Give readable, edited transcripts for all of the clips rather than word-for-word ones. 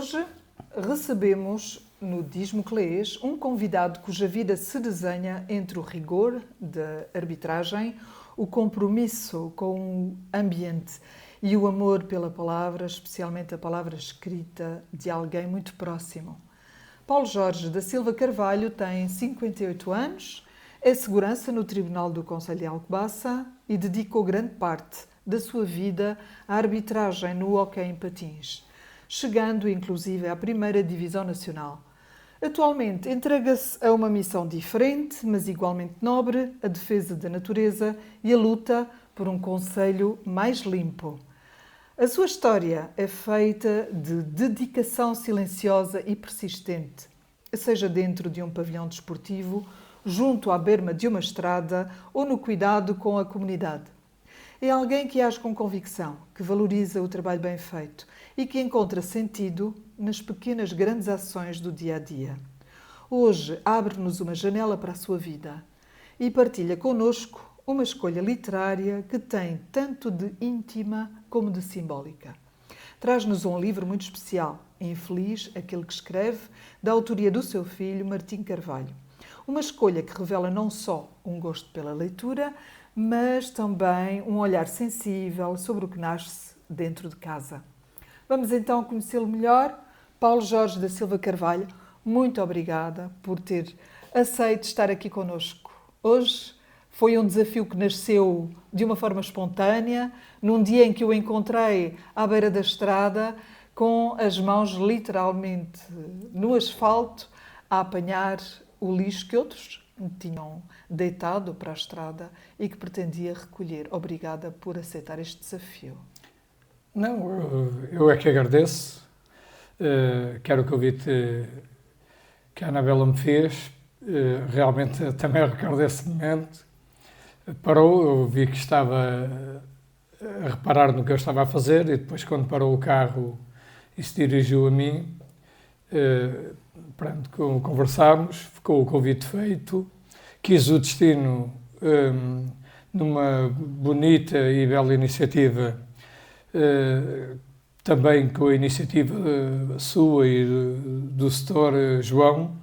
Hoje recebemos no Diz-me que Lês um convidado cuja vida se desenha entre o rigor da arbitragem, o compromisso com o ambiente e o amor pela palavra, especialmente a palavra escrita de alguém muito próximo. Paulo Jorge da Silva Carvalho tem 58 anos, é segurança no Tribunal do Concelho de Alcobaça e dedicou grande parte da sua vida à arbitragem no hóquei em patins, chegando inclusive à primeira divisão nacional. Atualmente entrega-se a uma missão diferente, mas igualmente nobre, a defesa da natureza e a luta por um concelho mais limpo. A sua história é feita de dedicação silenciosa e persistente, seja dentro de um pavilhão desportivo, junto à berma de uma estrada ou no cuidado com a comunidade. É alguém que age com convicção, que valoriza o trabalho bem feito e que encontra sentido nas pequenas grandes ações do dia a dia. Hoje abre-nos uma janela para a sua vida e partilha connosco uma escolha literária que tem tanto de íntima como de simbólica. Traz-nos um livro muito especial, Infeliz aquele que escreve, da autoria do seu filho, Martim Carvalho. Uma escolha que revela não só um gosto pela leitura, mas também um olhar sensível sobre o que nasce dentro de casa. Vamos então conhecê-lo melhor. Paulo Jorge da Silva Carvalho, muito obrigada por ter aceito estar aqui connosco hoje. Foi um desafio que nasceu de uma forma espontânea, num dia em que o encontrei à beira da estrada, com as mãos literalmente no asfalto, a apanhar o lixo que outros tinham deitado para a estrada e que pretendia recolher. Obrigada por aceitar este desafio. Não, eu é que agradeço. Quero o convite que a Anabela me fez. Realmente também recordo esse momento. Parou, eu vi que estava a reparar no que eu estava a fazer e depois, quando parou o carro e se dirigiu a mim, pronto, conversámos, ficou o convite feito, quis o destino numa bonita e bela iniciativa, também com a iniciativa sua e do setor João,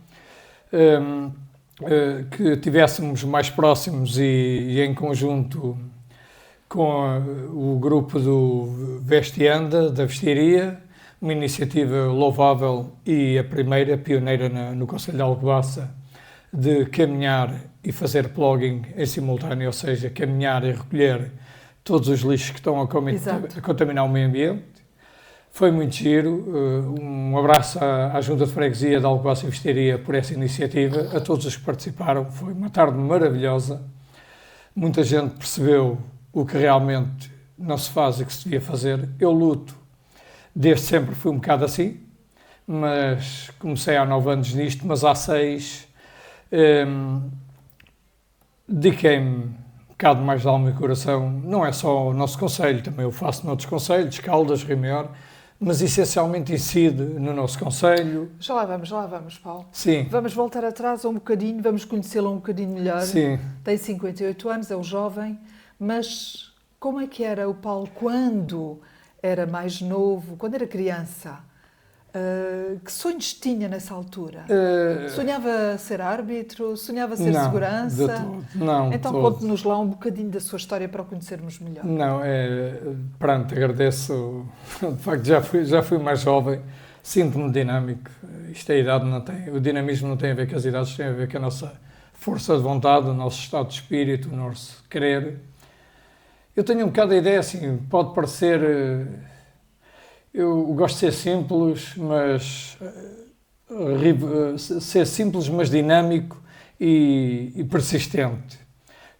que tivéssemos mais próximos e em conjunto com o grupo do Vestianda, da Vestiaria, uma iniciativa louvável e a primeira, pioneira no Concelho de Alcobaça, de caminhar e fazer plugging em simultâneo, ou seja, caminhar e recolher todos os lixos que estão a contaminar o meio ambiente. Foi muito giro. Um abraço à Junta de Freguesia de Alcobaça e Vestiaria por essa iniciativa, a todos os que participaram. Foi uma tarde maravilhosa. Muita gente percebeu o que realmente não se faz e que se devia fazer. Eu luto. Desde sempre fui um bocado assim, mas comecei há 9 anos nisto, mas há 6 dediquei-me um bocado mais de alma e coração. Não é só o nosso concelho, também eu faço noutros concelhos, Caldas, Rio Maior, mas essencialmente incide no nosso concelho. Já lá vamos, Paulo. Sim. Vamos voltar atrás um bocadinho, vamos conhecê-lo um bocadinho melhor. Sim. Tem 58 anos, é um jovem, mas como é que era o Paulo quando era mais novo, quando era criança? Que sonhos tinha nessa altura? Sonhava ser árbitro? Sonhava ser segurança? De todo. Não, então conte-nos lá um bocadinho da sua história para o conhecermos melhor. Não, pronto, agradeço. De facto, já fui mais jovem, sinto-me dinâmico. Isto é a idade, não tem, o dinamismo não tem a ver com as idades, tem a ver com a nossa força de vontade, o nosso estado de espírito, o nosso querer. Eu tenho um bocado a ideia, assim, pode parecer... Eu gosto de ser simples, mas ser simples, mas dinâmico e persistente.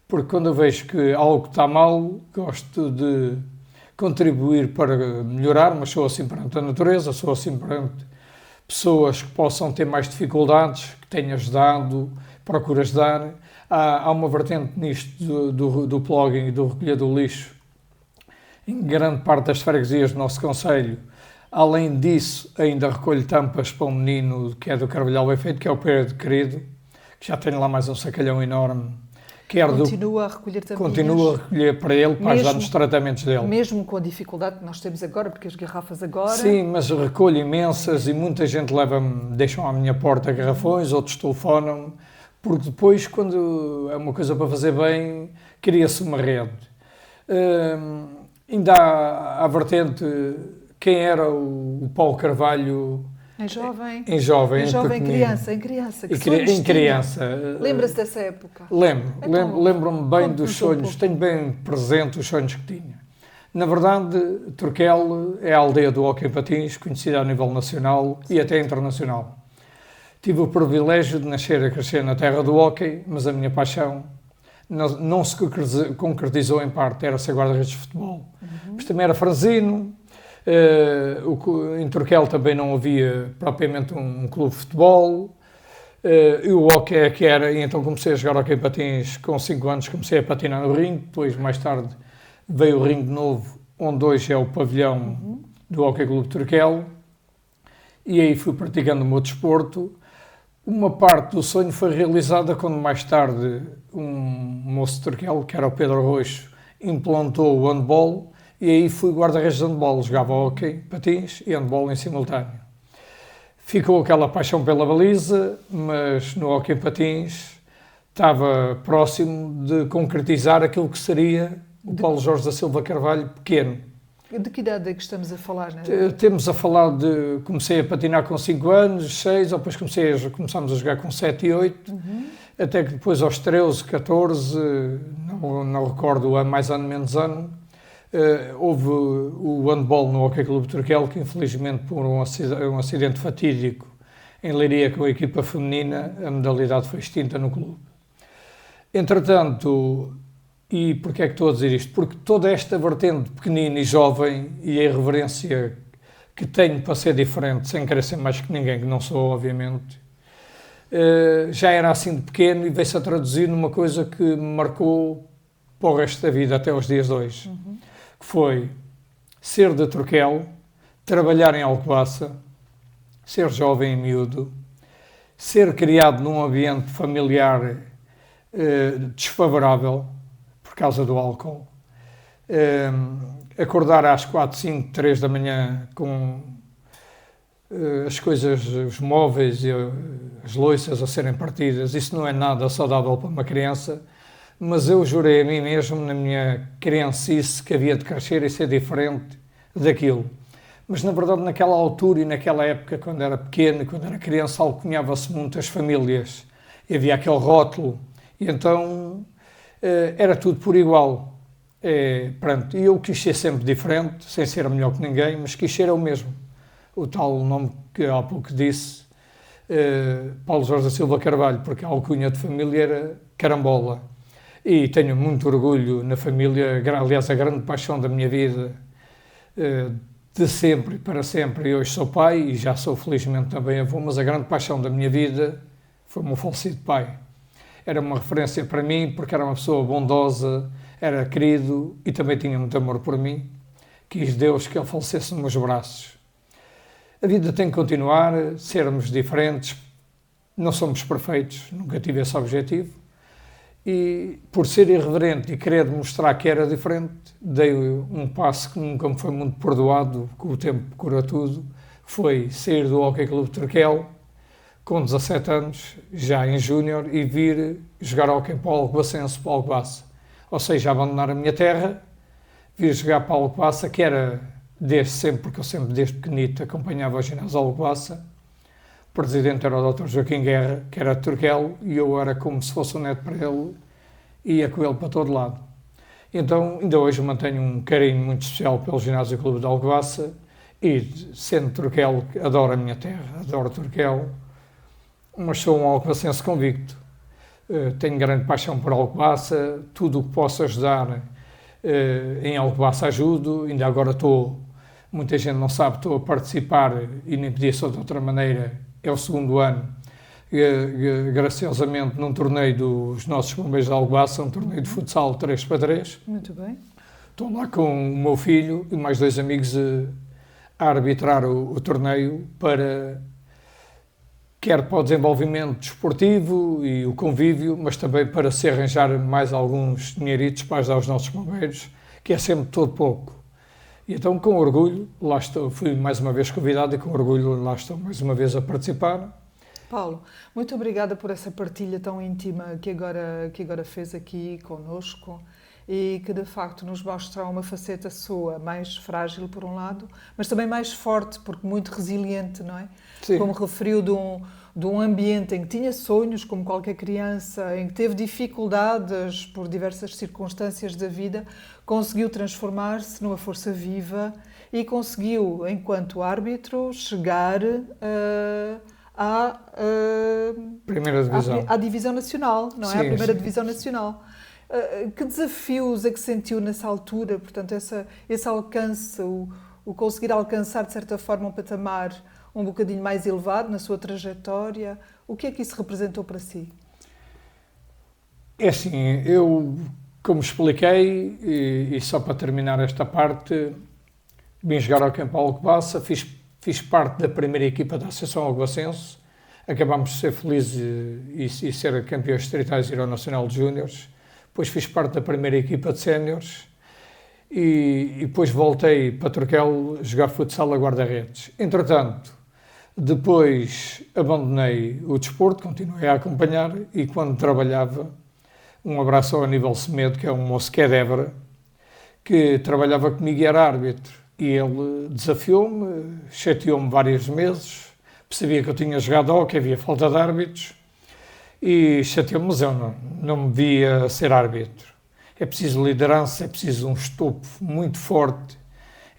Porque quando eu vejo que algo está mal, gosto de contribuir para melhorar, mas sou assim perante a natureza, sou assim perante pessoas que possam ter mais dificuldades, que tenho ajudado, procuro ajudar. Há uma vertente nisto do plugging e do recolher do lixo em grande parte das freguesias do nosso concelho. Além disso, ainda recolho tampas para um menino que é do Carvalhal Bem Feito, que é o Pedro Querido, que já tem lá mais um sacalhão enorme quer continua a recolher tampinhas? Continua a recolher para ele, para ajudar nos tratamentos dele. Mesmo com a dificuldade que nós temos agora, porque as garrafas agora... Sim, mas recolho imensas e muita gente deixam à minha porta garrafões, outros telefonam, porque depois, quando é uma coisa para fazer bem, cria-se uma rede. Ainda há a vertente, quem era o Paulo Carvalho... Em jovem, em criança. Em criança. Lembra-se dessa época? Lembro-me bem dos sonhos, tenho bem presente os sonhos que tinha. Na verdade, Turquel é a aldeia do hóquei em patins, conhecida a nível nacional e até internacional. Tive o privilégio de nascer e crescer na terra do hóquei, mas a minha paixão não se concretizou em parte, era ser guarda-redes de futebol. Mas também era franzino. Em Turquel também não havia propriamente um clube de futebol, e o hóquei é que era, e então comecei a jogar hóquei em patins com 5 anos, comecei a patinar no ringue, depois mais tarde veio o ringue novo, onde hoje é o pavilhão do Hóquei Clube de Turquel, e aí fui praticando o meu desporto. Uma parte do sonho foi realizada quando mais tarde um moço de Turquel, que era o Pedro Roxo, implantou o handball. E aí fui guarda-redes de handball, jogava hóquei, patins e handball em simultâneo. Ficou aquela paixão pela baliza, mas no hóquei patins estava próximo de concretizar aquilo que seria o Paulo Jorge da Silva Carvalho pequeno. De que idade é que estamos a falar? Né? Temos a falar de... Comecei a patinar com 5 anos, 6, depois começámos a jogar com 7 e 8, até que depois aos 13, 14, não recordo o ano, mais ano, menos ano, houve o handball no Hóquei Clube de Turquel, que infelizmente por um acidente fatídico em Leiria com a equipa feminina, a modalidade foi extinta no clube. Entretanto, e porquê é que estou a dizer isto? Porque toda esta vertente pequenina e jovem e a irreverência que tenho para ser diferente, sem querer ser mais que ninguém, que não sou, obviamente, já era assim de pequeno e veio-se a traduzir numa coisa que me marcou para o resto da vida, até aos dias de hoje. Que foi ser de Turquel, trabalhar em Alcobaça, ser jovem e miúdo, ser criado num ambiente familiar desfavorável por causa do álcool, acordar às 4, 5, 3 da manhã com as coisas, os móveis e as louças a serem partidas, isso não é nada saudável para uma criança. Mas eu jurei a mim mesmo, na minha criancice, que havia de crescer e ser diferente daquilo. Mas, na verdade, naquela altura e naquela época, quando era pequeno, quando era criança, alcunhava-se muitas famílias. E havia aquele rótulo. E então, era tudo por igual. Pronto. E eu quis ser sempre diferente, sem ser melhor que ninguém, mas quis ser eu mesmo. O tal nome que há pouco disse, Paulo Jorge da Silva Carvalho, porque a alcunha de família era Carambola. E tenho muito orgulho na família, aliás, a grande paixão da minha vida, de sempre e para sempre. E hoje sou pai e já sou felizmente também avô, mas a grande paixão da minha vida foi o meu falecido pai. Era uma referência para mim porque era uma pessoa bondosa, era querido e também tinha muito amor por mim. Quis Deus que ele falecesse nos meus braços. A vida tem que continuar, sermos diferentes, não somos perfeitos, nunca tive esse objetivo. E por ser irreverente e querer demonstrar que era diferente, dei um passo que nunca me foi muito perdoado, com o tempo cura tudo, foi sair do Hóquei Clube de Turquel, com 17 anos, já em júnior, e vir jogar hóquei para o Alcobacense, para o Alcobaça. Ou seja, abandonar a minha terra, vir jogar para o Alcobaça, que era desde sempre, porque eu sempre desde pequenito acompanhava o ginásio Alcobaça. O presidente era o Dr. Joaquim Guerra, que era de Turquel, e eu era como se fosse um neto para ele, ia com ele para todo lado. Então, ainda hoje mantenho um carinho muito especial pelo Ginásio Clube de Alcobaça, e sendo Turquel, adoro a minha terra, adoro Turquel, mas sou um alcobacense convicto. Tenho grande paixão por Alcobaça, tudo o que posso ajudar em Alcobaça ajudo, ainda agora muita gente não sabe, estou a participar, e nem podia ser de outra maneira, é o 2º ano, graciosamente, num torneio dos nossos bombeiros de Alcobaça, um torneio de futsal 3x3. Muito bem. Estou lá com o meu filho e mais 2 amigos a arbitrar o torneio para quer para o desenvolvimento desportivo e o convívio, mas também para se arranjar mais alguns dinheiritos para ajudar os nossos bombeiros, que é sempre todo pouco. E então, com orgulho, lá estou, fui mais uma vez convidado e com orgulho lá estou mais uma vez a participar. Paulo, muito obrigada por essa partilha tão íntima que agora fez aqui conosco e que de facto nos mostra uma faceta sua mais frágil por um lado, mas também mais forte, porque muito resiliente, não é? Sim. Como referiu de um ambiente em que tinha sonhos, como qualquer criança, em que teve dificuldades por diversas circunstâncias da vida, conseguiu transformar-se numa força viva e conseguiu, enquanto árbitro, chegar à Primeira divisão. à divisão nacional, não é? Sim, À primeira sim. divisão nacional. Que desafios é que sentiu nessa altura? Portanto, esse alcance, o conseguir alcançar, de certa forma, um patamar um bocadinho mais elevado na sua trajetória, o que é que isso representou para si? É assim, eu, como expliquei, e só para terminar esta parte, vim jogar ao Campo Alcobaça, fiz parte da primeira equipa da Associação Alcobacense, acabámos de ser felizes e ser campeões distritais e ir ao Nacional de Júniores, depois fiz parte da primeira equipa de séniores e depois voltei para Turquel jogar futsal a guarda-redes. Entretanto, depois abandonei o desporto, continuei a acompanhar e quando trabalhava, um abraço ao Aníbal Semedo, que é um moço que é de Évora, que trabalhava comigo e era árbitro. E ele desafiou-me, chateou-me vários meses, percebia que eu tinha jogado hóquei, havia falta de árbitros, e chateou-me, mas eu não me via ser árbitro. É preciso liderança, é preciso um estofo muito forte,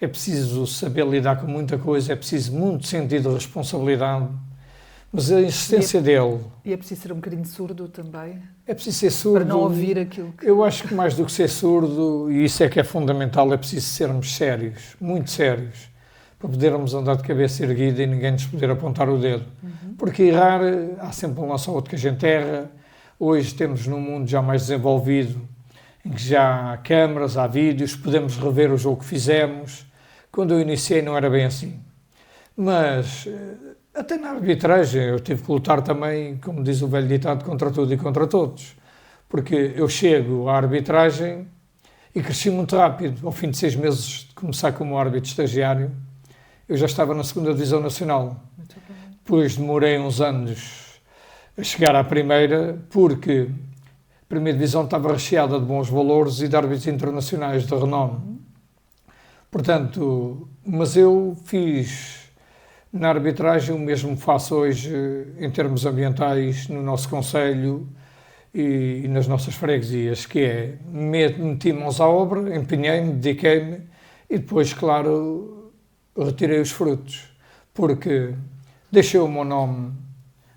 é preciso saber lidar com muita coisa, é preciso muito sentido de responsabilidade. Mas a insistência dele... E é preciso ser um bocadinho surdo também? É preciso ser surdo. Para não ouvir aquilo que... Eu acho que mais do que ser surdo, e isso é que é fundamental, é preciso sermos sérios, muito sérios, para podermos andar de cabeça erguida e ninguém nos poder apontar o dedo. Porque errar, há sempre um lance ou outro que a gente erra. Hoje temos num mundo já mais desenvolvido, em que já há câmaras, há vídeos, podemos rever o jogo que fizemos. Quando eu iniciei não era bem assim. Mas... até na arbitragem eu tive que lutar também, como diz o velho ditado, contra tudo e contra todos. Porque eu chego à arbitragem e cresci muito rápido. Ao fim de 6 meses de começar como árbitro estagiário, eu já estava na 2ª Divisão Nacional. Depois demorei uns anos a chegar à primeira, porque a primeira divisão estava recheada de bons valores e de árbitros internacionais de renome. Portanto, mas eu fiz... na arbitragem, o mesmo faço hoje em termos ambientais no nosso concelho e nas nossas freguesias, que é meti mãos à obra, empenhei-me, dediquei-me e depois, claro, retirei os frutos, porque deixei o meu nome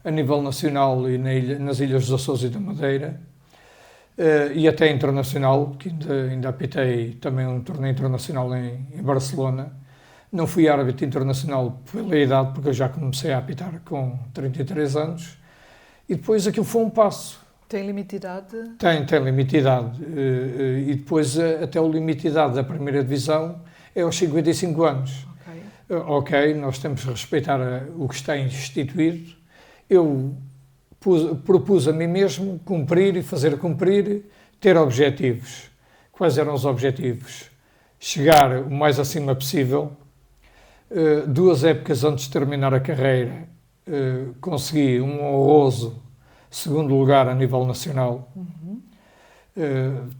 a nível nacional e nas Ilhas dos Açores e da Madeira e até internacional, que ainda apitei também um torneio internacional em Barcelona. Não fui árbitro internacional pela idade, porque eu já comecei a apitar com 33 anos. E depois aquilo foi um passo. Tem limite de idade? Tem limite de idade. E depois até o limite de idade da primeira divisão é aos 55 anos. Ok, nós temos que respeitar o que está instituído. Eu propus a mim mesmo cumprir e fazer cumprir, ter objetivos. Quais eram os objetivos? Chegar o mais acima possível. 2 épocas antes de terminar a carreira, consegui um honroso 2º lugar a nível nacional,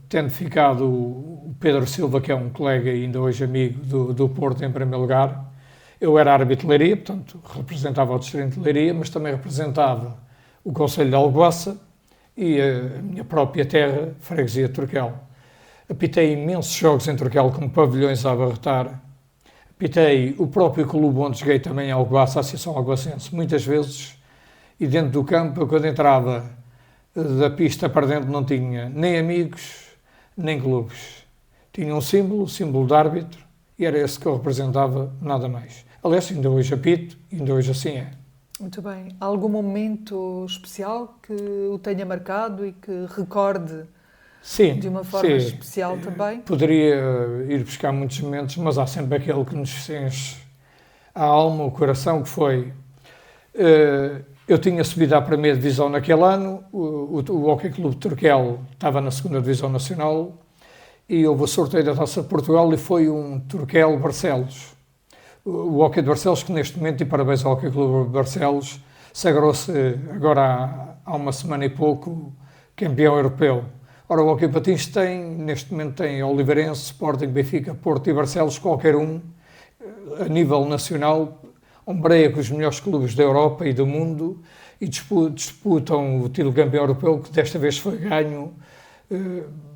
tendo ficado o Pedro Silva, que é um colega e ainda hoje amigo do Porto, em primeiro lugar. Eu era árbitro de Leiria, portanto, representava o distrito de Leiria, mas também representava o concelho de Alcobaça e a minha própria terra, freguesia de Turquel. Apitei imensos jogos em Turquel, com pavilhões a abarrotar. Apitei o próprio clube onde joguei também em Alcobaça, a Associação Alcobacense, muitas vezes, e dentro do campo, eu, quando entrava da pista para dentro, não tinha nem amigos, nem clubes. Tinha um símbolo, o símbolo de árbitro, e era esse que eu representava, nada mais. Aliás, ainda hoje apito, ainda hoje assim é. Muito bem. Há algum momento especial que o tenha marcado e que recorde Sim, de uma forma especial também? Poderia ir buscar muitos momentos, mas há sempre aquele que nos enche a alma, o coração, que foi... eu tinha subido à primeira divisão naquele ano, o Hóquei Clube Turquel estava na segunda divisão nacional e houve o sorteio da Taça de Portugal e foi um Turquel Barcelos. O Hóquei de Barcelos, que neste momento, e parabéns ao Hóquei Clube Barcelos, sagrou-se agora há uma semana e pouco campeão europeu. Ora, o Hóquei Patins neste momento tem Oliveirense, Sporting, Benfica, Porto e Barcelos, qualquer um, a nível nacional, ombreia com os melhores clubes da Europa e do mundo e disputam o título de campeão europeu, que desta vez foi ganho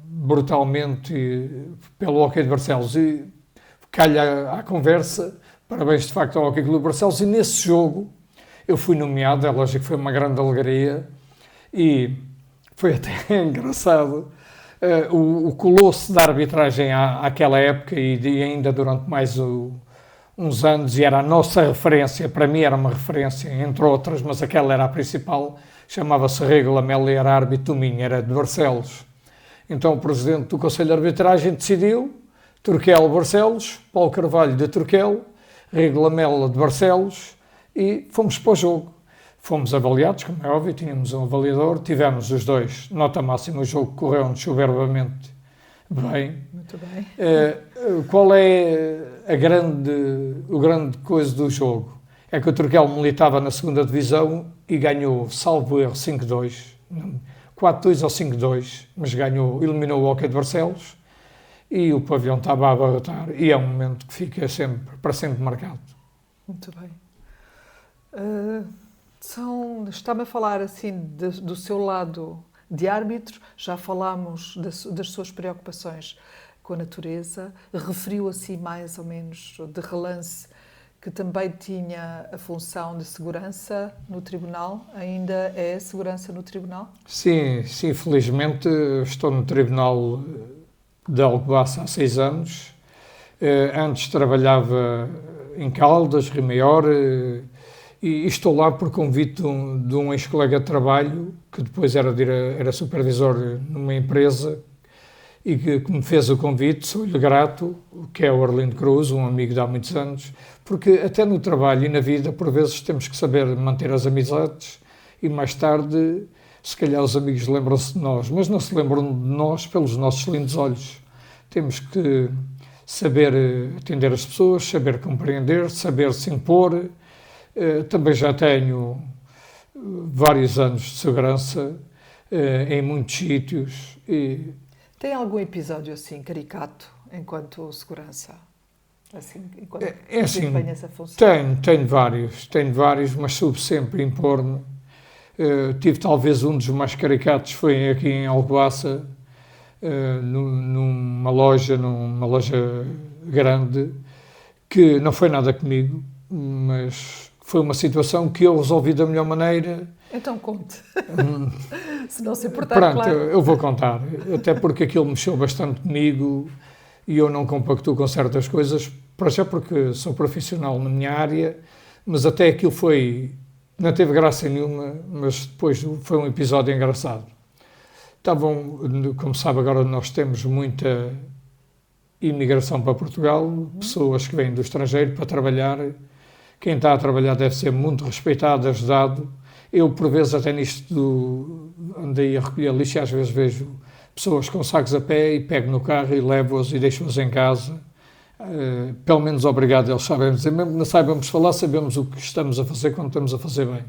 brutalmente pelo Hóquei de Barcelos. E calha à conversa, parabéns de facto ao Hóquei Clube de Barcelos, e nesse jogo eu fui nomeado, é lógico que foi uma grande alegria e foi até engraçado. O colosso da arbitragem àquela época e ainda durante mais uns anos, e era a nossa referência, para mim era uma referência, entre outras, mas aquela era a principal, chamava-se Rego Lamela e era árbitro do Minho, era de Barcelos. Então o presidente do Conselho de Arbitragem decidiu, Turquel Barcelos, Paulo Carvalho de Turquel, Rego Lamela de Barcelos, e fomos para o jogo. Fomos avaliados, como é óbvio, tínhamos um avaliador, tivemos os dois, nota máxima, o jogo correu-nos soberbamente bem. Muito bem. Qual é o grande coisa do jogo? É que o Turquel militava na segunda divisão e ganhou, salvo erro, 5-2, 4-2 ou 5-2, mas ganhou, eliminou o Hóquei de Barcelos e o pavilhão estava a abarrotar e é um momento que fica para sempre marcado. Muito bem. Está-me a falar assim do seu lado de árbitro, já falámos das suas preocupações com a natureza, referiu assim mais ou menos de relance que também tinha a função de segurança no tribunal, ainda é segurança no tribunal? Sim, felizmente estou no tribunal de Alcobaça há 6 anos, antes trabalhava em Caldas, Rio Maior, e estou lá por convite de um ex-colega de trabalho, que depois era supervisor numa empresa, e que me fez o convite, sou-lhe grato, que é o Arlindo Cruz, um amigo de há muitos anos, porque até no trabalho e na vida, por vezes, temos que saber manter as amizades, e mais tarde, se calhar os amigos lembram-se de nós, mas não se lembram de nós pelos nossos lindos olhos. Temos que saber atender as pessoas, saber compreender, saber se impor. Também já tenho vários anos de segurança em muitos sítios. Tem algum episódio assim caricato enquanto segurança? Assim, enquanto desempenha essa função? Tenho vários, mas soube sempre impor-me. Tive talvez um dos mais caricatos, foi aqui em Alcobaça, numa loja grande, que não foi nada comigo, mas foi uma situação que eu resolvi da melhor maneira. Então conte. Se não se importar, pronto, claro. Eu vou contar, até porque aquilo mexeu bastante comigo e eu não compactuo com certas coisas, para já porque sou profissional na minha área, mas até aquilo não teve graça nenhuma, mas depois foi um episódio engraçado. Como sabe, agora nós temos muita imigração para Portugal, pessoas que vêm do estrangeiro para trabalhar. Quem está a trabalhar deve ser muito respeitado, ajudado. Eu, por vezes, até nisto andei a recolher lixo, às vezes vejo pessoas com sacos a pé e pego no carro e levo-os e deixo-os em casa. Pelo menos obrigado, eles sabem dizer. Mesmo que não saibamos falar, sabemos o que estamos a fazer quando estamos a fazer bem.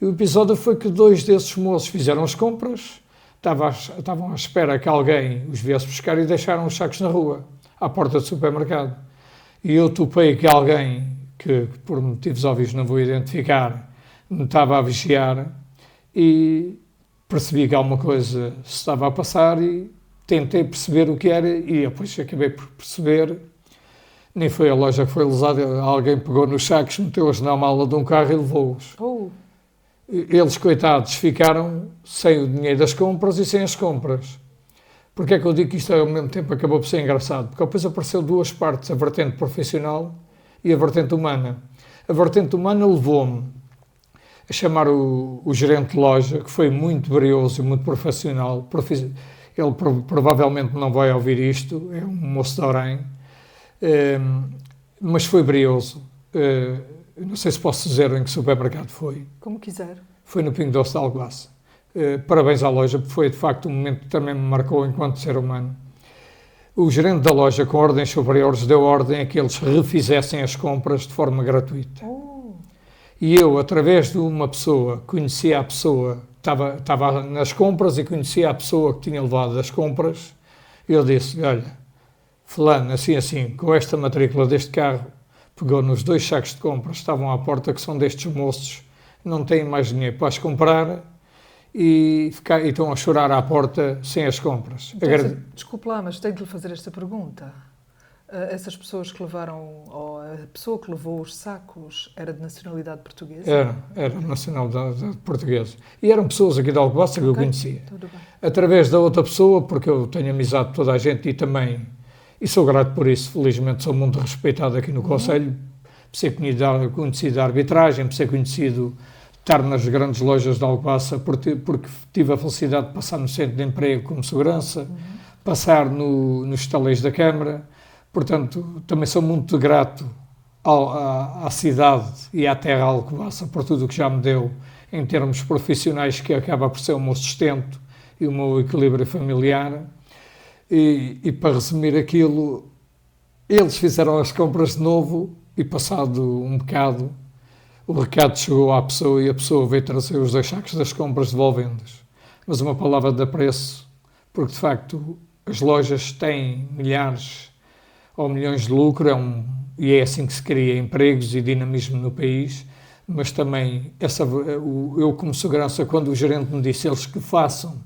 E o episódio foi que 2 desses moços fizeram as compras, estavam à espera que alguém os viesse buscar e deixaram os sacos na rua, à porta do supermercado. E eu topei que alguém, que por motivos óbvios não vou identificar, me estava a vigiar e percebi que alguma coisa se estava a passar e tentei perceber o que era e depois acabei por perceber. Nem foi a loja que foi lesada, alguém pegou nos sacos, meteu-os na mala de um carro e levou-os. Eles, coitados, ficaram sem o dinheiro das compras e sem as compras. Porque é que eu digo que isto ao mesmo tempo acabou por ser engraçado? Porque depois apareceu 2 partes, a vertente profissional e a vertente humana. A vertente humana levou-me a chamar o gerente de loja, que foi muito brioso e muito profissional. Ele provavelmente não vai ouvir isto, é um moço de Orém, mas foi brioso. não sei se posso dizer em que supermercado foi. Como quiser. Foi no Pingo Doce de Alcobaça. Parabéns à loja, porque foi de facto um momento que também me marcou enquanto ser humano. O gerente da loja, com ordens superiores, deu ordem a que eles refizessem as compras de forma gratuita. E eu, através de uma pessoa, conhecia a pessoa, estava nas compras e conhecia a pessoa que tinha levado as compras, eu disse, olha, fulano, assim, com esta matrícula deste carro, pegou nos 2 sacos de compras, estavam à porta, que são destes moços, não têm mais dinheiro para as comprar e estão a chorar à porta sem as compras. Então, desculpe lá, mas tenho de lhe fazer esta pergunta. Essas pessoas que levaram, ou a pessoa que levou os sacos, era de nacionalidade portuguesa? Era de nacionalidade portuguesa. E eram pessoas aqui de Alcobaça que eu conhecia. Tudo bem. Através da outra pessoa, porque eu tenho amizade de toda a gente e sou grato por isso, felizmente sou muito respeitado aqui no Conselho, por ser conhecido da arbitragem, por ser conhecido estar nas grandes lojas de Alcobaça, porque tive a felicidade de passar no centro de emprego como segurança, passar nos estaleiros da Câmara. Portanto, também sou muito grato à cidade e à terra Alcobaça por tudo o que já me deu em termos profissionais, que acaba por ser o meu sustento e o meu equilíbrio familiar. E para resumir aquilo, eles fizeram as compras de novo e, passado um bocado, o recado chegou à pessoa e a pessoa veio trazer os 2 sacos das compras devolvendo-os. Mas uma palavra de apreço, porque de facto as lojas têm milhares ou milhões de lucro, e é assim que se cria empregos e dinamismo no país, mas também eu como segurança, quando o gerente me disse eles que façam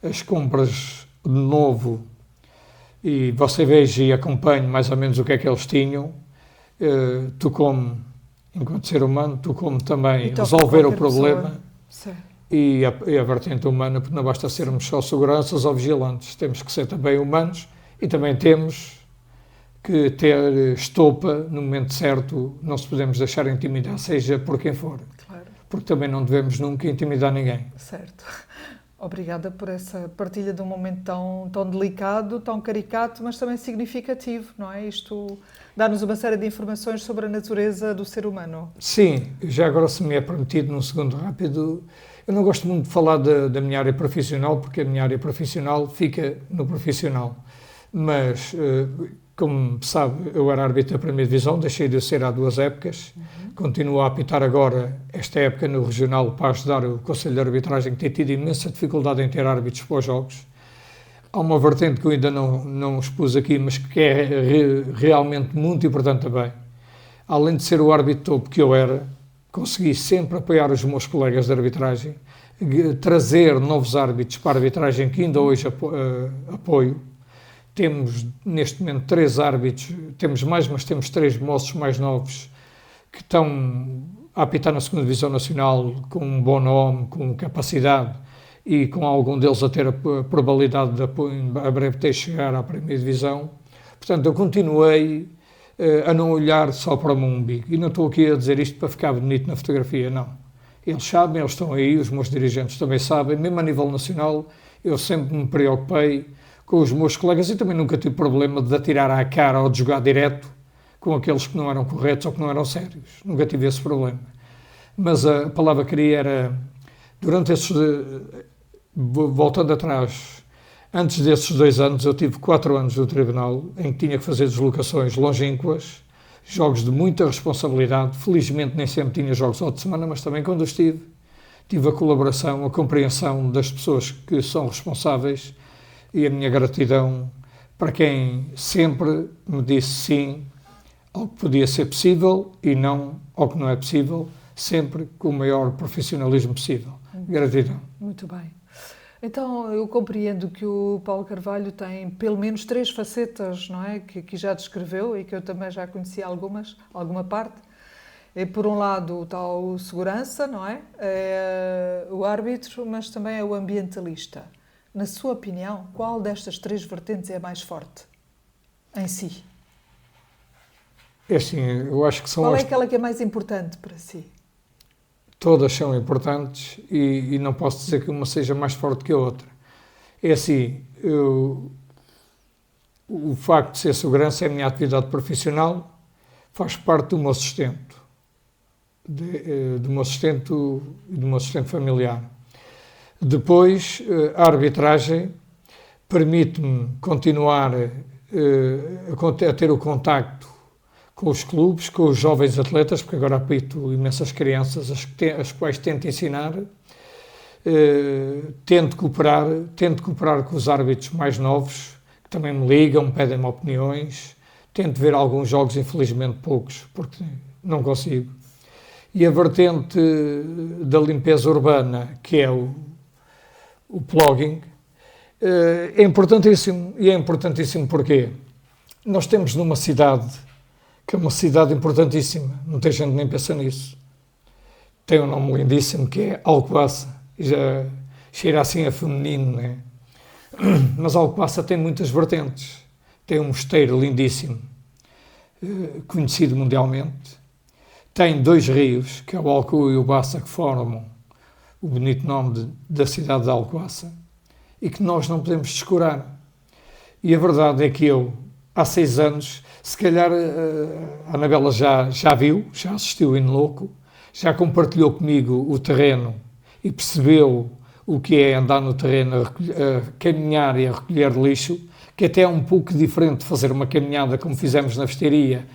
as compras de novo e você veja e acompanhe mais ou menos o que é que eles tinham, enquanto ser humano, como também resolver o problema e a vertente humana, porque não basta sermos só seguranças ou vigilantes, temos que ser também humanos e também temos que ter estopa no momento certo, não se podemos deixar intimidar, seja por quem for, Claro. Porque também não devemos nunca intimidar ninguém. Certo. Obrigada por essa partilha de um momento tão delicado, tão caricato, mas também significativo, não é? Isto dá-nos uma série de informações sobre a natureza do ser humano. Sim, já agora, se me é permitido, num segundo rápido, eu não gosto muito de falar da minha área profissional, porque a minha área profissional fica no profissional. Mas, como sabe, eu era árbitro da primeira divisão, deixei de ser há 2 épocas, continuo a apitar agora, esta época no regional, para ajudar o Conselho de Arbitragem, que tem tido imensa dificuldade em ter árbitros para os jogos. Há uma vertente que eu ainda não expus aqui, mas que é realmente muito importante também. Além de ser o árbitro topo que eu era, consegui sempre apoiar os meus colegas de arbitragem, trazer novos árbitros para a arbitragem, que ainda hoje apoio. Temos, neste momento, 3 árbitros, temos mais, mas temos 3 moços mais novos que estão a apitar na 2ª Divisão Nacional com um bom nome, com capacidade e com algum deles a ter a probabilidade de a breve ter chegar à primeira divisão. Portanto, eu continuei a não olhar só para o meu umbigo. E não estou aqui a dizer isto para ficar bonito na fotografia, não. Eles sabem, eles estão aí, os meus dirigentes também sabem, mesmo a nível nacional, eu sempre me preocupei com os meus colegas e também nunca tive problema de atirar à cara ou de jogar direto com aqueles que não eram corretos ou que não eram sérios. Nunca tive esse problema. Mas a palavra que queria era, durante esses, voltando atrás, antes desses 2 anos, eu tive 4 anos no tribunal em que tinha que fazer deslocações longínquas, jogos de muita responsabilidade. Felizmente nem sempre tinha jogos ao de semana, mas também quando estive, tive a colaboração, a compreensão das pessoas que são responsáveis e a minha gratidão para quem sempre me disse sim ao que podia ser possível e não ao que não é possível, sempre com o maior profissionalismo possível. Gratidão. Muito bem. Então, eu compreendo que o Paulo Carvalho tem pelo menos 3 facetas, não é? Que já descreveu e que eu também já conheci alguma parte. É, por um lado, está o segurança, não é? É o árbitro, mas também é o ambientalista. Na sua opinião, qual destas 3 vertentes é mais forte em si? É assim, eu acho que são Qual é aquela que é mais importante para si? Todas são importantes e não posso dizer que uma seja mais forte que a outra. É assim, o facto de ser segurança é a minha atividade profissional, faz parte do meu sustento, do meu sustento e do meu sustento familiar. Depois, a arbitragem permite-me continuar a ter o contacto com os clubes, com os jovens atletas, porque agora apito imensas crianças, as quais tento ensinar, tento cooperar com os árbitros mais novos, que também me ligam, pedem-me opiniões, tento ver alguns jogos, infelizmente poucos, porque não consigo. E a vertente da limpeza urbana, que é o plugging, é importantíssimo. E é importantíssimo porque nós temos numa cidade, que é uma cidade importantíssima, não tem gente nem pensa nisso. Tem um nome lindíssimo que é Alcobaça, e já cheira assim a feminino, né? Mas Alcobaça tem muitas vertentes. Tem um mosteiro lindíssimo, conhecido mundialmente. Tem 2 rios, que é o Alcoa e o Baça, que formam o bonito nome da cidade de Alcobaça, e que nós não podemos descurar. E a verdade é que eu, há 6 anos, se calhar a Anabela já viu, já assistiu em louco, já compartilhou comigo o terreno e percebeu o que é andar no terreno, a caminhar e a recolher lixo, que até é um pouco diferente de fazer uma caminhada como fizemos na vestiaria.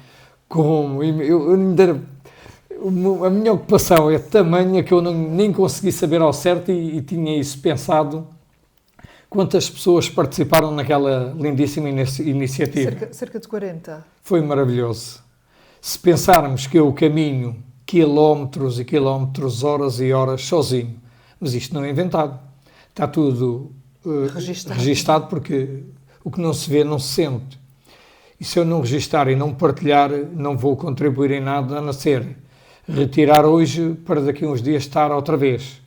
A minha ocupação é tamanha que eu nem consegui saber ao certo e tinha isso pensado. Quantas pessoas participaram naquela lindíssima iniciativa? Cerca de 40. Foi maravilhoso. Se pensarmos que eu caminho quilómetros e quilómetros, horas e horas sozinho, mas isto não é inventado. Está tudo registado, porque o que não se vê não se sente. E se eu não registar e não partilhar, não vou contribuir em nada, a não ser retirar hoje para daqui a uns dias estar outra vez.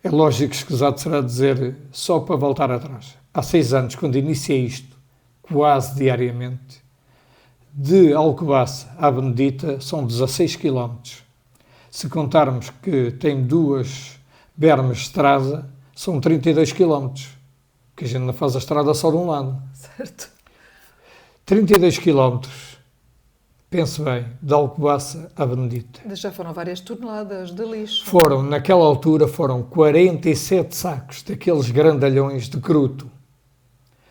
É lógico que escusado será dizer só para voltar atrás. Há 6 anos, quando iniciei isto, quase diariamente, de Alcobaça à Benedita são 16 km. Se contarmos que tem 2 bermas de estrada, são 32 km, que a gente não faz a estrada só de um lado. Certo. 32 km, pense bem, de Alcobaça à Benedita. Já foram várias toneladas de lixo. Naquela altura, foram 47 sacos daqueles grandalhões de cruto.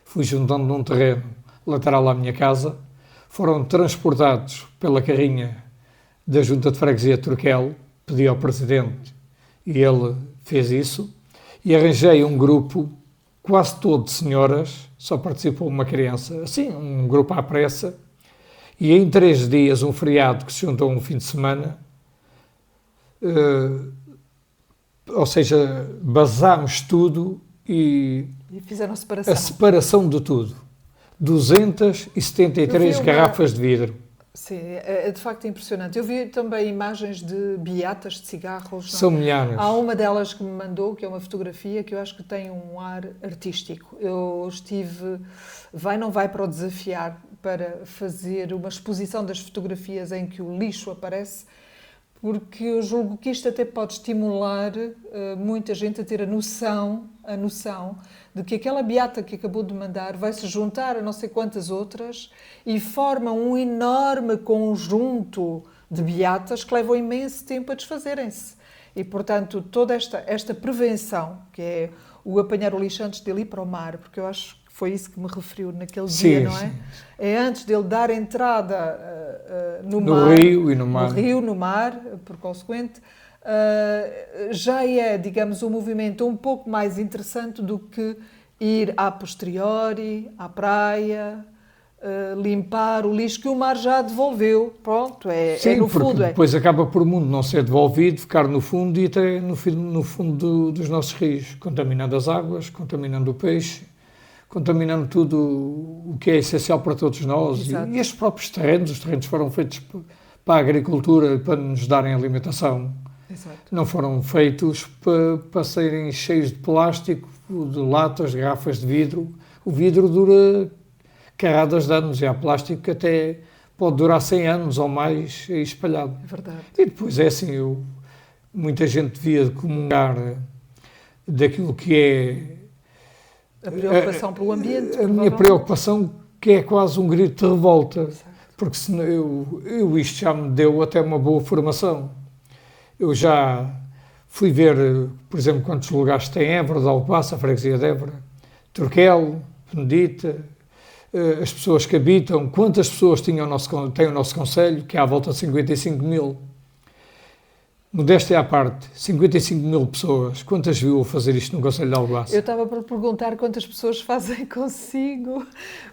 Fui juntando num terreno lateral à minha casa, foram transportados pela carrinha da Junta de Freguesia de Turquel, pedi ao Presidente e ele fez isso, e arranjei um grupo, quase todo de senhoras, só participou uma criança, assim, um grupo à pressa, e em 3 dias, um feriado que se juntou a um fim de semana, ou seja, basámos tudo e fizeram separação. A separação de tudo. 273 garrafas de vidro. Sim, é de facto impressionante. Eu vi também imagens de beatas de cigarros. São milhares. Há uma delas que me mandou, que é uma fotografia que eu acho que tem um ar artístico. Eu estive, não vai para o desafiar, para fazer uma exposição das fotografias em que o lixo aparece, porque eu julgo que isto até pode estimular muita gente a ter a noção de que aquela beata que acabou de mandar vai se juntar a não sei quantas outras e formam um enorme conjunto de beatas que levam imenso tempo a desfazerem-se. E, portanto, toda esta prevenção, que é o apanhar o lixo antes dele ir para o mar, porque eu acho que foi isso que me referiu naquele dia, não é? Sim. É antes dele dar entrada no mar, rio e no mar. No rio, no mar, por consequente, já é, digamos, um movimento um pouco mais interessante do que ir a posteriori, à praia, limpar o lixo que o mar já devolveu. Pronto, sim, no fundo. Depois acaba por o mundo não ser devolvido, ficar no fundo e até no fundo dos nossos rios, contaminando as águas, contaminando o peixe, contaminando tudo o que é essencial para todos nós. E estes próprios terrenos, os terrenos foram feitos para a agricultura, para nos darem alimentação. Exato. Não foram feitos para serem cheios de plástico, de latas, de garrafas de vidro. O vidro dura carradas de anos e há plástico que até pode durar 100 anos ou mais espalhado. É verdade. E depois é assim, muita gente devia comungar daquilo que é a preocupação pelo ambiente. A minha preocupação, que é quase um grito de revolta. Exato. porque isto já me deu até uma boa formação. Eu já fui ver, por exemplo, quantos lugares tem Évora, de Alcobaça, a freguesia de Évora, Turquel, Benedita, as pessoas que habitam, quantas pessoas tem o nosso concelho, que é à volta de 55 mil. Modéstia à parte, 55 mil pessoas, quantas viu fazer isto no concelho de Alcobaça? Eu estava para perguntar quantas pessoas fazem consigo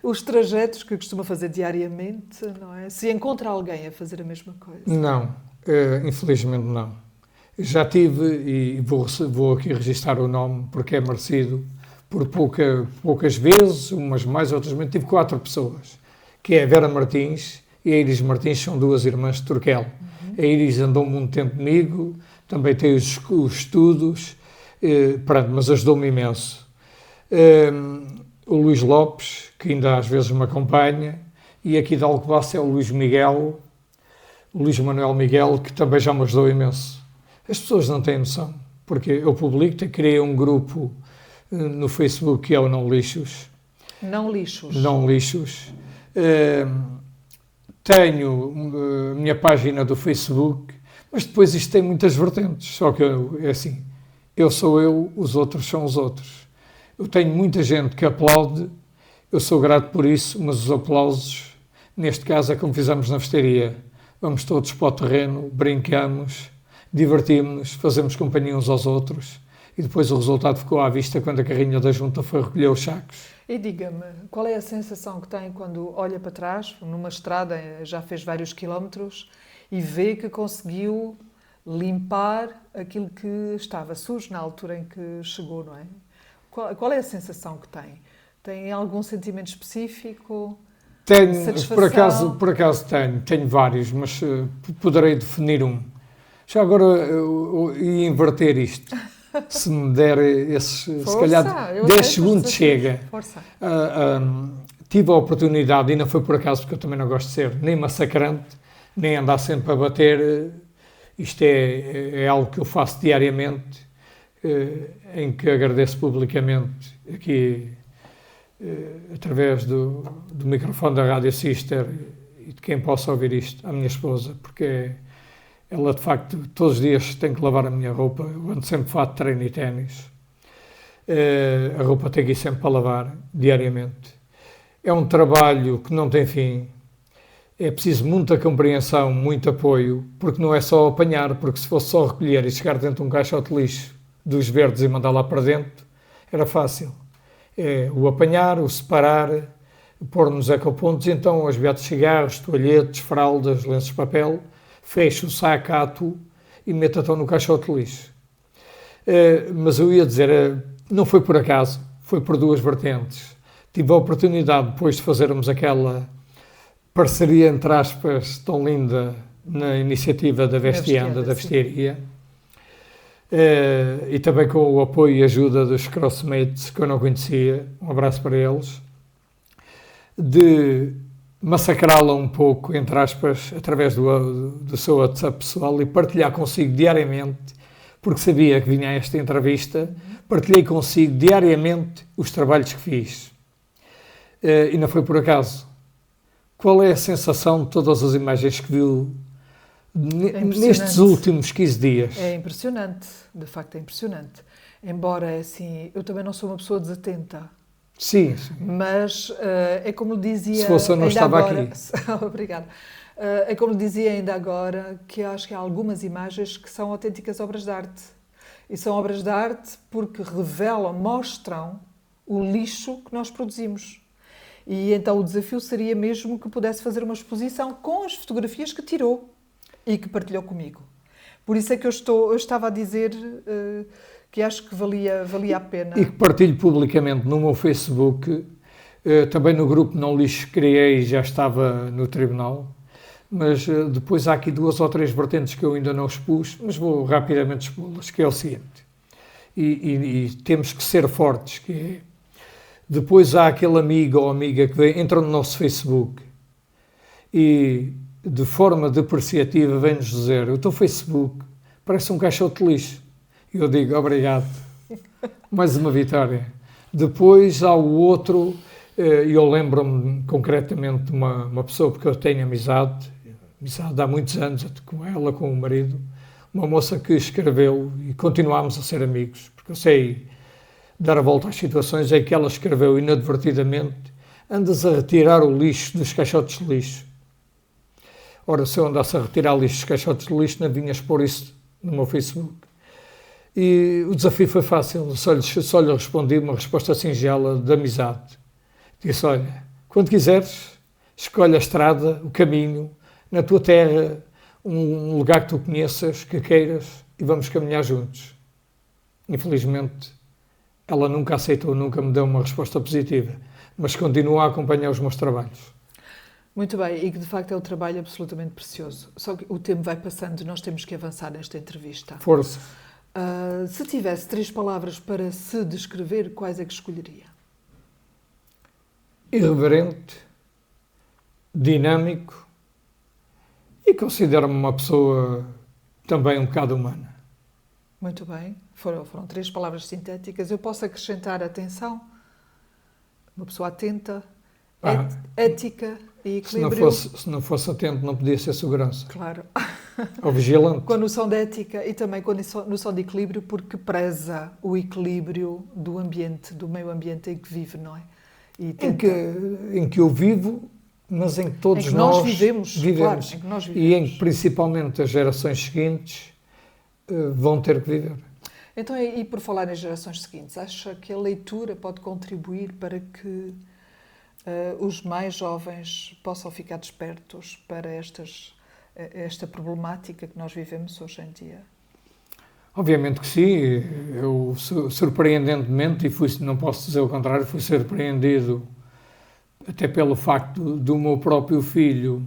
os trajetos que costuma fazer diariamente, não é? Se encontra alguém a fazer a mesma coisa. Não, infelizmente não. Já tive, e vou aqui registrar o nome, porque é merecido, por poucas vezes, umas mais, outras menos, tive 4 pessoas, que é a Vera Martins e a Iris Martins, são 2 irmãs de Turquel. A Iris andou muito tempo comigo, também tem os estudos, mas ajudou-me imenso. O Luís Lopes, que ainda às vezes me acompanha, e aqui de Alcobaça é o Luís Manuel Miguel, que também já me ajudou imenso. As pessoas não têm noção, porque eu publico, criei um grupo no Facebook que é o Não Lixos. Não lixos. Não Lixos. Tenho a minha página do Facebook, mas depois isto tem muitas vertentes, só que é assim, eu sou eu, os outros são os outros. Eu tenho muita gente que aplaude, eu sou grato por isso, mas os aplausos, neste caso é como fizemos na vestaria, vamos todos para o terreno, brincamos, divertimos-nos, fazemos companhia uns aos outros, e depois o resultado ficou à vista quando a carrinha da junta foi recolher os sacos. E diga-me, qual é a sensação que tem quando olha para trás, numa estrada, já fez vários quilómetros, e vê que conseguiu limpar aquilo que estava sujo na altura em que chegou, não é? Qual é a sensação que tem? Tem algum sentimento específico? Tenho, satisfação? por acaso tenho vários, mas poderei definir um. Já agora eu ia inverter isto. Se me der esses, Força, se calhar 10 segundos chega. Força. Tive a oportunidade, e não foi por acaso, porque eu também não gosto de ser nem massacrante, nem andar sempre a bater. Isto é algo que eu faço diariamente, em que agradeço publicamente aqui, através do microfone da Rádio Sister e de quem possa ouvir isto, à minha esposa, porque ela, de facto, todos os dias tem que lavar a minha roupa. Eu ando sempre de fato de treino e ténis. A roupa tem que ir sempre para lavar, diariamente. É um trabalho que não tem fim. É preciso muita compreensão, muito apoio, porque não é só apanhar, porque se fosse só recolher e chegar dentro de um caixote de lixo dos verdes e mandar lá para dentro, era fácil. É o apanhar, o separar, pôr-nos ecopontos, então as beatas de cigarros, toalhetes, fraldas, lenços de papel, fecho o sacato e meto então no caixote de lixo. Mas eu ia dizer, não foi por acaso, foi por 2 vertentes. Tive a oportunidade, depois de fazermos aquela parceria, entre aspas, tão linda na iniciativa da Vestienda, da vestiaria, e também com o apoio e ajuda dos crossmates que eu não conhecia, um abraço para eles, de massacrá-la um pouco, entre aspas, através do seu WhatsApp pessoal e partilhar consigo diariamente, porque sabia que vinha esta entrevista, partilhei consigo diariamente os trabalhos que fiz. E não foi por acaso. Qual é a sensação de todas as imagens que viu nestes últimos 15 dias? É impressionante, de facto é impressionante. Embora, assim, eu também não sou uma pessoa desatenta. Sim. Mas é como lhe dizia... Se fosse eu não estava agora, aqui. Obrigada. É como lhe dizia ainda agora, que acho que há algumas imagens que são autênticas obras de arte. E são obras de arte porque revelam, mostram o lixo que nós produzimos. E então o desafio seria mesmo que pudesse fazer uma exposição com as fotografias que tirou e que partilhou comigo. Por isso é que eu estava a dizer que acho que valia a pena. E que partilho publicamente no meu Facebook, também no grupo Não Lixo que criei, já estava no tribunal, mas depois há aqui 2 ou 3 vertentes que eu ainda não expus, mas vou rapidamente expô-las, que é o seguinte, e temos que ser fortes, que é, depois há aquele amigo ou amiga que entra no nosso Facebook e de forma depreciativa vem-nos dizer, o teu Facebook parece um caixote de lixo. E eu digo, obrigado, mais uma vitória. Depois há o outro Eu lembro-me concretamente de uma pessoa, porque eu tenho amizade há muitos anos com ela, com o marido, uma moça que escreveu, e continuámos a ser amigos, porque eu sei dar a volta às situações, é que ela escreveu inadvertidamente: andas a retirar o lixo dos caixotes de lixo. Ora, se eu andasse a retirar lixo dos caixotes de lixo, não vinha expor isso no meu Facebook. E o desafio foi fácil, só lhe respondi uma resposta singela de amizade. Disse: olha, quando quiseres, escolhe a estrada, o caminho, na tua terra, um lugar que tu conheças, que queiras, e vamos caminhar juntos. Infelizmente, ela nunca aceitou, nunca me deu uma resposta positiva, mas continua a acompanhar os meus trabalhos. Muito bem, e que de facto é um trabalho absolutamente precioso. Só que o tempo vai passando e nós temos que avançar nesta entrevista. Força. Se tivesse 3 palavras para se descrever, quais é que escolheria? Irreverente, dinâmico e considero-me uma pessoa também um bocado humana. Muito bem, foram 3 palavras sintéticas. Eu posso acrescentar atenção, uma pessoa atenta, ética e equilíbrio. Se não fosse atento, não podia ser segurança. Claro. Ou vigilante. Com a noção de ética e também com a noção de equilíbrio, porque preza o equilíbrio do ambiente, do meio ambiente em que vive, não é? E tenta... em que eu vivo, mas em que todos nós vivemos. Claro, em que nós vivemos. E em que principalmente as gerações seguintes vão ter que viver. Então, e por falar nas gerações seguintes, acha que a leitura pode contribuir para que os mais jovens possam ficar despertos para esta problemática que nós vivemos hoje em dia? Obviamente que sim. Eu, surpreendentemente, e não posso dizer o contrário, fui surpreendido até pelo facto do meu próprio filho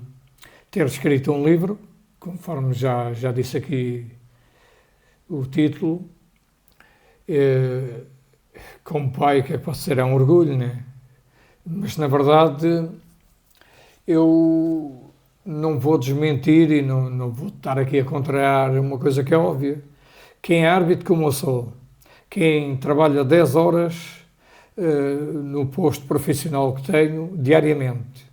ter escrito um livro, conforme já disse aqui o título. Como pai, que posso dizer, é um orgulho, né? Mas, na verdade, eu não vou desmentir e não vou estar aqui a contrariar uma coisa que é óbvia. Quem é árbitro como eu sou, quem trabalha 10 horas no posto profissional que tenho, diariamente,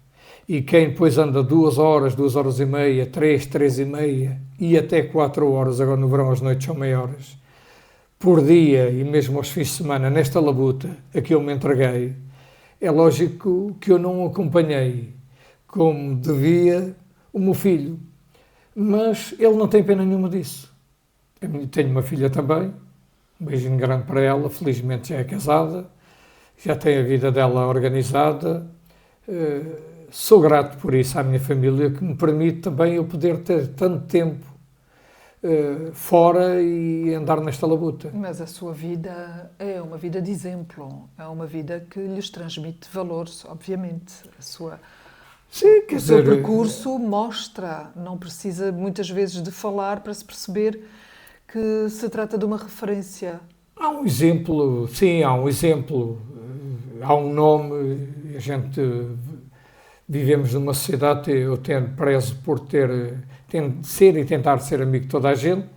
e quem depois anda 2 horas, 2 horas e meia, 3, 3 e meia, e até 4 horas, agora no verão as noites são meia horas, por dia e mesmo aos fins de semana, nesta labuta a que eu me entreguei, é lógico que eu não acompanhei como devia o meu filho. Mas ele não tem pena nenhuma disso. Eu tenho uma filha também, um beijinho grande para ela, felizmente já é casada, já tem a vida dela organizada. Sou grato por isso à minha família, que me permite também eu poder ter tanto tempo fora e andar nesta labuta. Mas a sua vida é uma vida de exemplo, é uma vida que lhes transmite valores, obviamente. Sim, o seu percurso mostra, não precisa muitas vezes de falar para se perceber que se trata de uma referência. Há um exemplo, sim, há um exemplo, há um nome, a gente vivemos numa sociedade, eu prezo por ser e tentar ser amigo de toda a gente,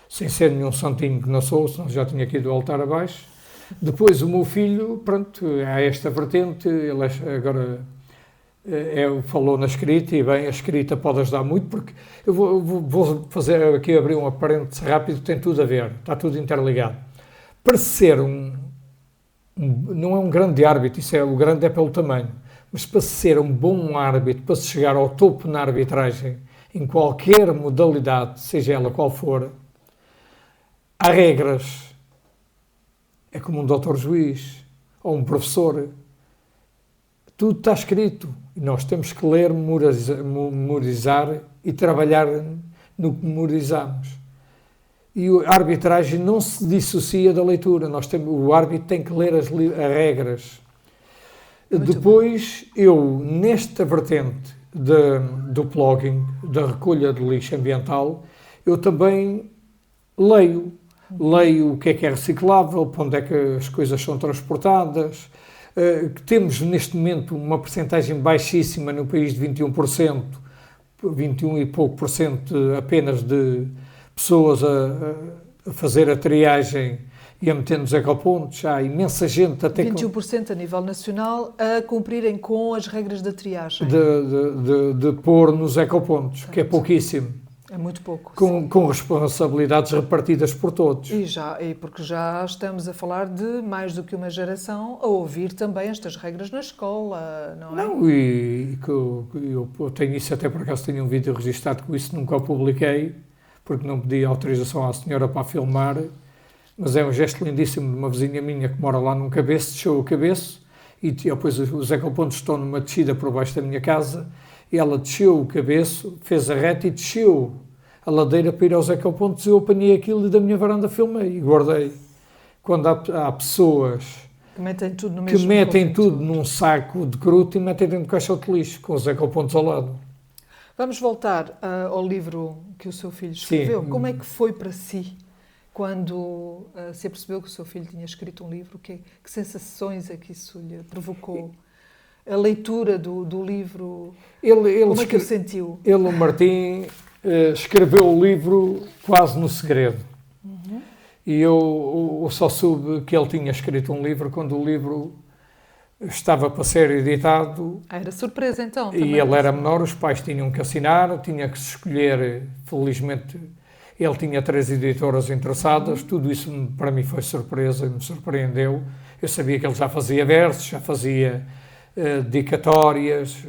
sem ser nenhum santinho que não sou, senão já tinha aqui do altar abaixo. Depois o meu filho, pronto, há esta vertente, ele agora falou na escrita, e bem, a escrita pode ajudar muito, porque eu vou fazer aqui, abrir um parêntese rápido, tem tudo a ver, está tudo interligado. Para ser não é um grande árbitro, o grande é pelo tamanho, mas para ser um bom árbitro, para se chegar ao topo na arbitragem, em qualquer modalidade, seja ela qual for, há regras. É como um doutor juiz ou um professor. Tudo está escrito. E nós temos que ler, memorizar e trabalhar no que memorizamos. E a arbitragem não se dissocia da leitura. O árbitro tem que ler as regras. Muito Depois, bem. Eu, nesta vertente do plugging, da recolha de lixo ambiental, eu também leio o que é reciclável, para onde é que as coisas são transportadas, que temos neste momento uma percentagem baixíssima no país de 21%, 21 e pouco por cento apenas de pessoas a fazer a triagem ia metendo os ecopontos, há imensa gente até 21% a nível nacional a cumprirem com as regras da triagem. de pôr nos ecopontos, que é pouquíssimo. É muito pouco. Com responsabilidades repartidas por todos. E porque já estamos a falar de mais do que uma geração a ouvir também estas regras na escola, não é? Não, e eu tenho isso, até por acaso tenho um vídeo registado com isso, nunca o publiquei, porque não pedi autorização à senhora para filmar, mas é um gesto lindíssimo de uma vizinha minha que mora lá num cabeço, desceu o cabeço, e depois os ecopontos estão numa descida por baixo da minha casa, e ela desceu o cabeço, fez a reta e desceu a ladeira para ir aos ecopontos. Eu apanhei aquilo e da minha varanda filmei e guardei. Quando há pessoas que metem tudo no que mesmo metem tudo num saco de croûte e metem dentro do caixote de lixo, com os ecopontos ao lado. Vamos voltar ao livro que o seu filho escreveu. Sim. Como é que foi para si quando se apercebeu que o seu filho tinha escrito um livro? Que sensações é que isso lhe provocou? A leitura do livro, como é que ele sentiu? O Martim, escreveu o livro quase no segredo. Uhum. E eu só soube que ele tinha escrito um livro quando o livro estava para ser editado. Era surpresa então. E ele era menor, os pais tinham que assinar, tinha que se escolher, felizmente ele tinha 3 editoras interessadas, tudo isso para mim foi surpresa, me surpreendeu. Eu sabia que ele já fazia versos, já fazia dedicatórias,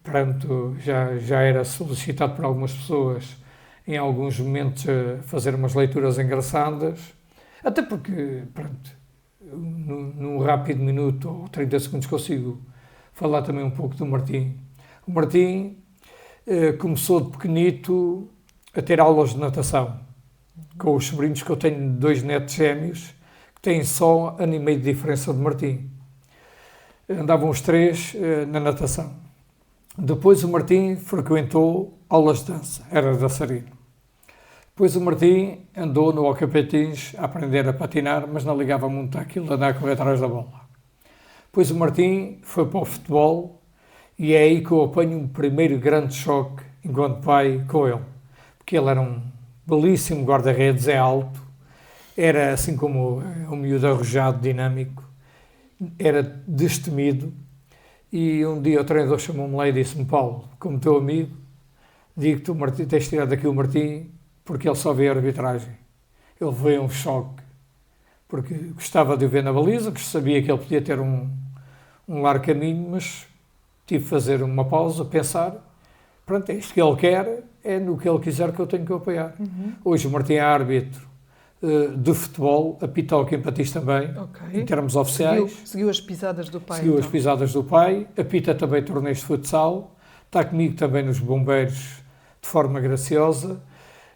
pronto, já era solicitado por algumas pessoas em alguns momentos a fazer umas leituras engraçadas, até porque, pronto, num rápido minuto ou 30 segundos consigo falar também um pouco do Martim. O Martim começou de pequenito a ter aulas de natação, com os sobrinhos, que eu tenho 2 netos gêmeos, que têm só ano e meio de diferença de Martim. Andavam os 3 na natação. Depois o Martim frequentou aulas de dança, era dançarino. Depois o Martim andou no hockey patins a aprender a patinar, mas não ligava muito àquilo de andar a correr atrás da bola. Depois o Martim foi para o futebol e é aí que eu apanho o primeiro grande choque enquanto pai com ele. Porque ele era um belíssimo guarda-redes, é alto, era assim como um miúdo arrojado, dinâmico, era destemido. E um dia o treinador chamou-me lá e disse-me: Paulo, como teu amigo, digo-te, Martim, tens de tirar daqui o Martim, porque ele só vê a arbitragem. Ele veio um choque, porque gostava de o ver na baliza, porque sabia que ele podia ter um largo caminho, mas tive de fazer uma pausa, pensar, pronto, é isto que ele quer, é no que ele quiser que eu tenho que apoiar. Uhum. Hoje o Martim é árbitro de futebol, apita ao Hockey Patins também, Okay. em termos oficiais. Seguiu as pisadas do pai. Seguiu então. as pisadas do pai, apita também torneios de futsal, está comigo também nos bombeiros de forma graciosa.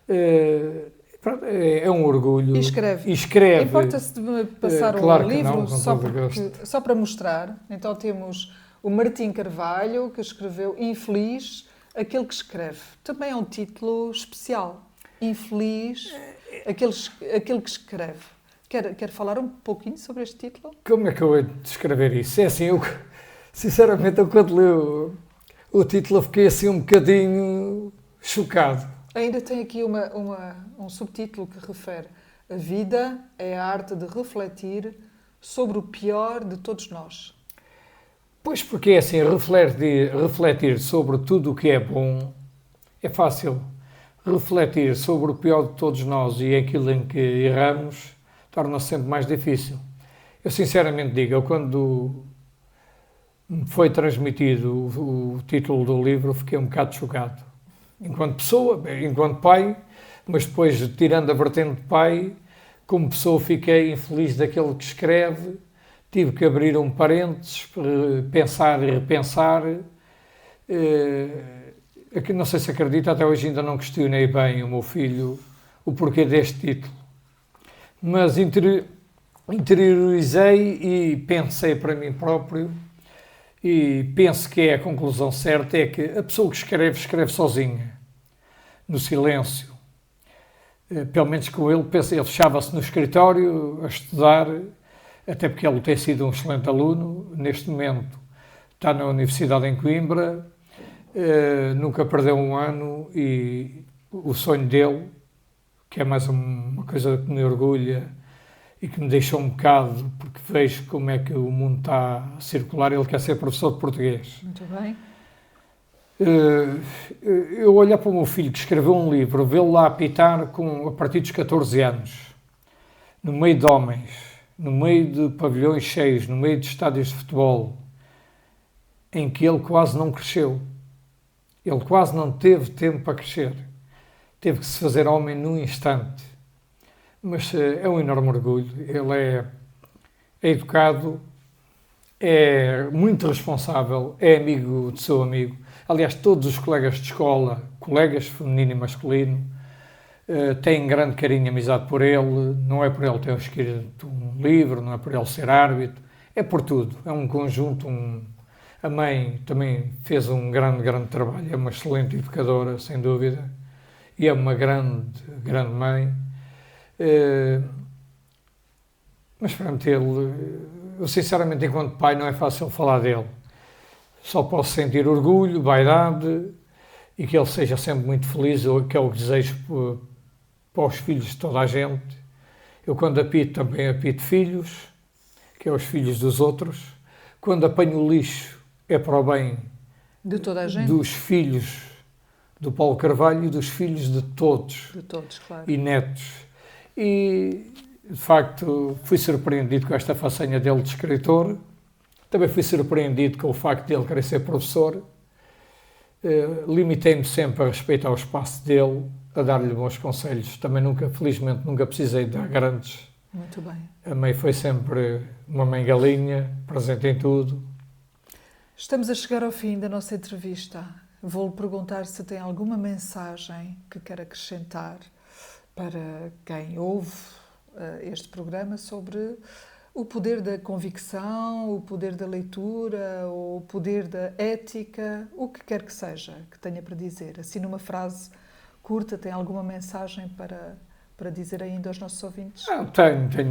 É um orgulho. E escreve. Importa-se de me passar claro um que livro não, só para mostrar. Então temos o Martim Carvalho, que escreveu Infeliz, aquele que escreve. Também é um título especial. Infeliz, aquele que escreve. Quer falar um pouquinho sobre este título? Como é que eu hei de descrever isso? É assim, sinceramente, quando li o título, eu fiquei assim um bocadinho chocado. Ainda tem aqui um subtítulo que refere: a vida é a arte de refletir sobre o pior de todos nós. Pois, porque é assim, refletir sobre tudo o que é bom é fácil. Refletir sobre o pior de todos nós e aquilo em que erramos torna-se sempre mais difícil. Eu sinceramente digo, quando me foi transmitido o título do livro, fiquei um bocado chocado. Enquanto pessoa, enquanto pai, mas depois, tirando a vertente de pai, como pessoa fiquei infeliz daquele que escreve, tive que abrir um parênteses para pensar e repensar. Aqui, não sei se acredita, até hoje ainda não questionei bem o meu filho o porquê deste título. Mas interiorizei e pensei para mim próprio, e penso que é a conclusão certa, é que a pessoa que escreve sozinha, no silêncio. Pelo menos com ele, ele fechava-se no escritório a estudar, até porque ele tem sido um excelente aluno, neste momento está na Universidade em Coimbra, nunca perdeu um ano, e o sonho dele, que é mais uma coisa que me orgulha e que me deixa um bocado, porque vejo como é que o mundo está a circular. Ele quer ser professor de português. Muito bem. Eu olhar para o meu filho que escreveu um livro, vê-lo lá apitar a partir dos 14 anos, no meio de homens, no meio de pavilhões cheios, no meio de estádios de futebol, em que ele quase não cresceu. Ele quase não teve tempo para crescer. Teve que se fazer homem num instante. Mas é um enorme orgulho. Ele é educado, é muito responsável, é amigo do seu amigo. Aliás, todos os colegas de escola, colegas feminino e masculino, têm grande carinho e amizade por ele. Não é por ele ter escrito um livro, não é por ele ser árbitro, é por tudo. É um conjunto. A mãe também fez um grande trabalho, é uma excelente educadora, sem dúvida, e é uma grande mãe. Mas pronto, eu sinceramente, enquanto pai, não é fácil falar dele. Só posso sentir orgulho, vaidade e que ele seja sempre muito feliz, que é o que desejo para os filhos de toda a gente. Eu, quando apito, também apito filhos, que é os filhos dos outros. Quando apanho o lixo, é para o bem de toda a gente, dos filhos do Paulo Carvalho e dos filhos de todos. De todos, claro. E netos. E, de facto, fui surpreendido com esta façanha dele de escritor. Também fui surpreendido com o facto de ele querer ser professor. Limitei-me sempre a respeitar o espaço dele, a dar-lhe bons conselhos. Também felizmente, nunca precisei de dar grandes. Muito bem. A mãe foi sempre uma mãe galinha, presente em tudo. Estamos a chegar ao fim da nossa entrevista. Vou-lhe perguntar se tem alguma mensagem que quer acrescentar para quem ouve este programa sobre o poder da convicção, o poder da leitura, o poder da ética, o que quer que seja que tenha para dizer. Assim, numa frase curta, tem alguma mensagem para dizer ainda aos nossos ouvintes? Tenho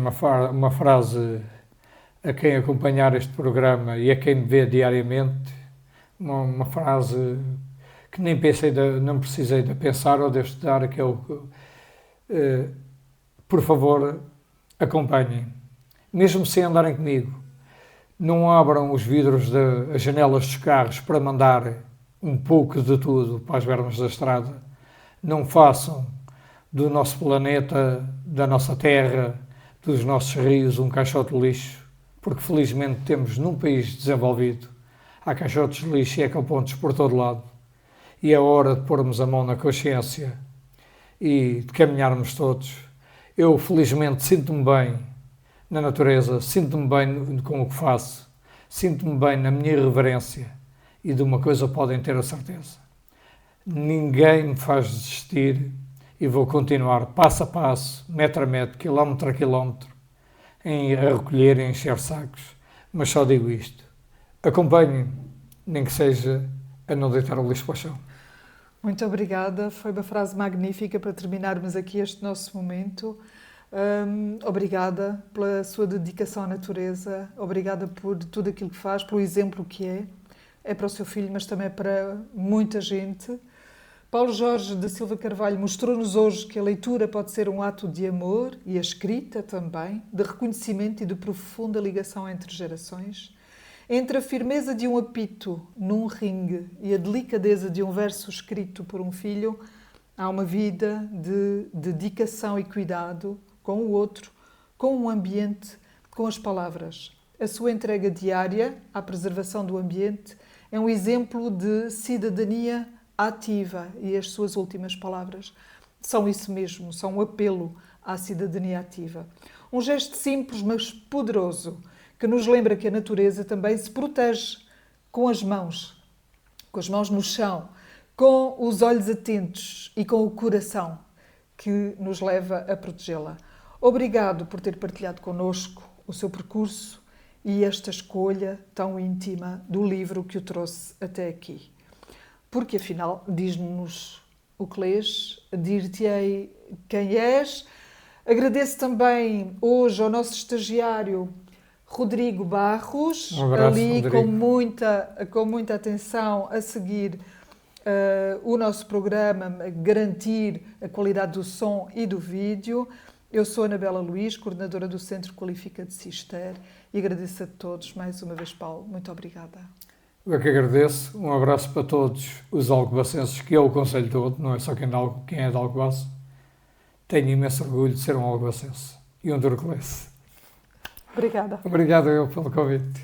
uma frase a quem acompanhar este programa e a quem me vê diariamente, uma frase que nem não precisei de pensar ou de estudar, que é por favor, acompanhem. Mesmo sem andarem comigo, não abram os vidros das janelas dos carros para mandar um pouco de tudo para as bermas da estrada. Não façam do nosso planeta, da nossa terra, dos nossos rios um caixote de lixo, porque felizmente temos num país desenvolvido, há caixotes de lixo e ecopontos por todo lado. E é hora de pormos a mão na consciência e de caminharmos todos. Eu felizmente sinto-me bem na natureza, sinto-me bem com o que faço, sinto-me bem na minha irreverência e de uma coisa podem ter a certeza. Ninguém me faz desistir e vou continuar passo a passo, metro a metro, quilómetro a quilómetro, a recolher e encher sacos. Mas só digo isto, acompanhem-me, nem que seja a não deitar o lixo para o chão. Muito obrigada, foi uma frase magnífica para terminarmos aqui este nosso momento. Obrigada pela sua dedicação à natureza, obrigada por tudo aquilo que faz, pelo exemplo que é para o seu filho, mas também para muita gente. Paulo Jorge da Silva Carvalho mostrou-nos hoje que a leitura pode ser um ato de amor e a escrita também, de reconhecimento e de profunda ligação entre gerações. Entre a firmeza de um apito num ringue e a delicadeza de um verso escrito por um filho, há uma vida de dedicação e cuidado com o outro, com o ambiente, com as palavras. A sua entrega diária à preservação do ambiente é um exemplo de cidadania ativa e as suas últimas palavras são isso mesmo, são um apelo à cidadania ativa. Um gesto simples, mas poderoso, que nos lembra que a natureza também se protege com as mãos no chão, com os olhos atentos e com o coração que nos leva a protegê-la. Obrigado por ter partilhado connosco o seu percurso e esta escolha tão íntima do livro que o trouxe até aqui. Porque, afinal, diz-nos o que lês, dir-te-ei quem és. Agradeço também hoje ao nosso estagiário Rodrigo Barros, um abraço, ali Rodrigo. com muita atenção a seguir o nosso programa, garantir a qualidade do som e do vídeo. Eu sou Anabela Luís, coordenadora do Centro Qualifica de Cister, e agradeço a todos mais uma vez, Paulo. Muito obrigada. Eu que agradeço. Um abraço para todos os alcobacenses, que é o concelho todo, não é só quem é de Alcobaça. Tenho imenso orgulho de ser um alcobacense e um durcolense. Obrigada. Obrigado eu pelo convite.